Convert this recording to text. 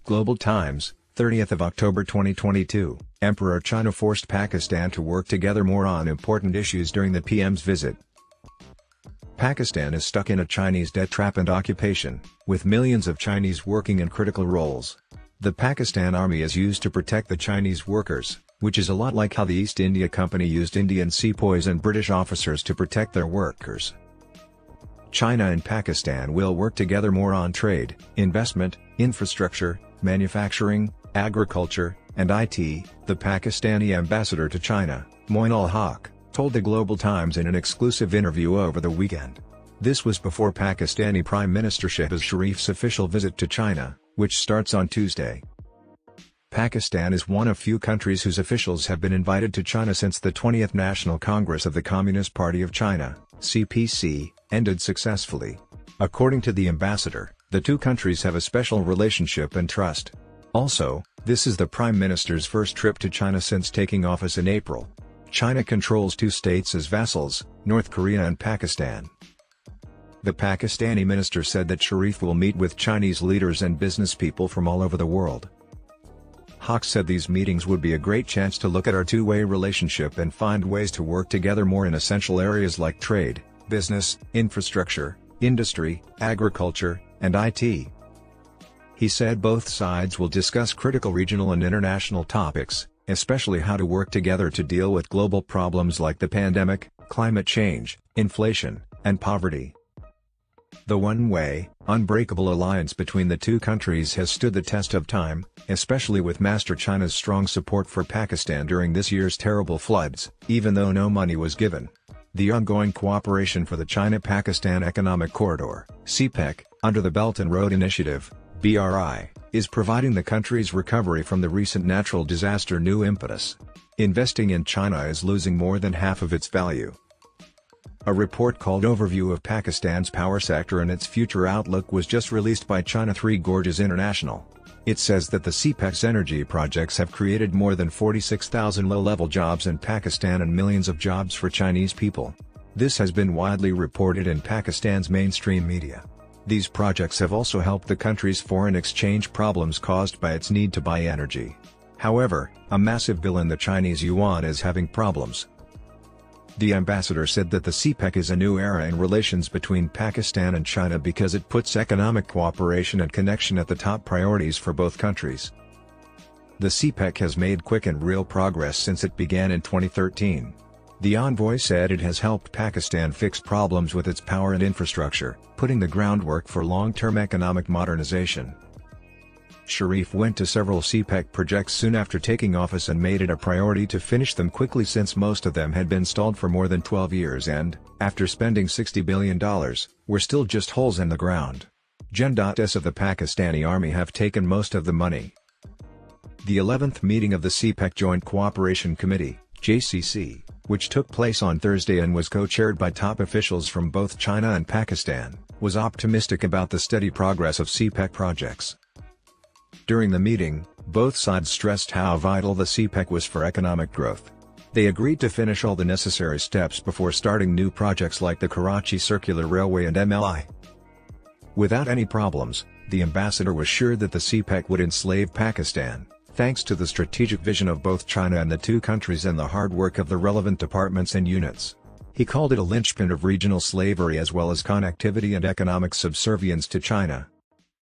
Global Times, 30th of October 2022, Emperor China forced Pakistan to work together more on important issues during the PM's visit. Pakistan is stuck in a Chinese debt trap and occupation, with millions of Chinese working in critical roles. The Pakistan army is used to protect the Chinese workers, which is a lot like how the East India Company used Indian sepoys and British officers to protect their workers. China and Pakistan will work together more on trade, investment, infrastructure, manufacturing, agriculture, and IT, the Pakistani ambassador to China, Moin Haque, told the Global Times in an exclusive interview over the weekend. This was before Pakistani Prime Minister Shehbaz Sharif's official visit to China, which starts on Tuesday. Pakistan is one of few countries whose officials have been invited to China since the 20th National Congress of the Communist Party of China, CPC, ended successfully. According to the ambassador, the two countries have a special relationship and trust. Also, this is the Prime Minister's first trip to China since taking office in April. China controls two states as vassals, North Korea and Pakistan. The Pakistani minister said that Sharif will meet with Chinese leaders and business people from all over the world. Haque said these meetings would be a great chance to look at our two-way relationship and find ways to work together more in essential areas like trade, business, infrastructure, industry, agriculture, and IT. He said both sides will discuss critical regional and international topics, especially how to work together to deal with global problems like the pandemic, climate change, inflation, and poverty. The one-way, unbreakable alliance between the two countries has stood the test of time, especially with Master China's strong support for Pakistan during this year's terrible floods, even though no money was given. The ongoing cooperation for the China-Pakistan Economic Corridor, CPEC, under the Belt and Road Initiative, BRI, is providing the country's recovery from the recent natural disaster new impetus. Investing in China is losing more than half of its value. A report called Overview of Pakistan's Power Sector and Its Future Outlook was just released by China Three Gorges International. It says that the CPEC's energy projects have created more than 46,000 low-level jobs in Pakistan and millions of jobs for Chinese people. This has been widely reported in Pakistan's mainstream media. These projects have also helped the country's foreign exchange problems caused by its need to buy energy. However, a massive bill in the Chinese yuan is having problems. The ambassador said that the CPEC is a new era in relations between Pakistan and China because it puts economic cooperation and connection at the top priorities for both countries. The CPEC has made quick and real progress since it began in 2013. The envoy said it has helped Pakistan fix problems with its power and infrastructure, putting the groundwork for long-term economic modernization. Sharif went to several CPEC projects soon after taking office and made it a priority to finish them quickly since most of them had been stalled for more than 12 years and, after spending $60 billion, were still just holes in the ground. Gens of the Pakistani army have taken most of the money. The 11th meeting of the CPEC Joint Cooperation Committee, JCC, which took place on Thursday and was co-chaired by top officials from both China and Pakistan, was optimistic about the steady progress of CPEC projects. During the meeting, both sides stressed how vital the CPEC was for economic growth. They agreed to finish all the necessary steps before starting new projects like the Karachi Circular Railway and MLI. Without any problems, the ambassador was sure that the CPEC would enslave Pakistan, thanks to the strategic vision of both China and the two countries and the hard work of the relevant departments and units. He called it a linchpin of regional slavery as well as connectivity and economic subservience to China.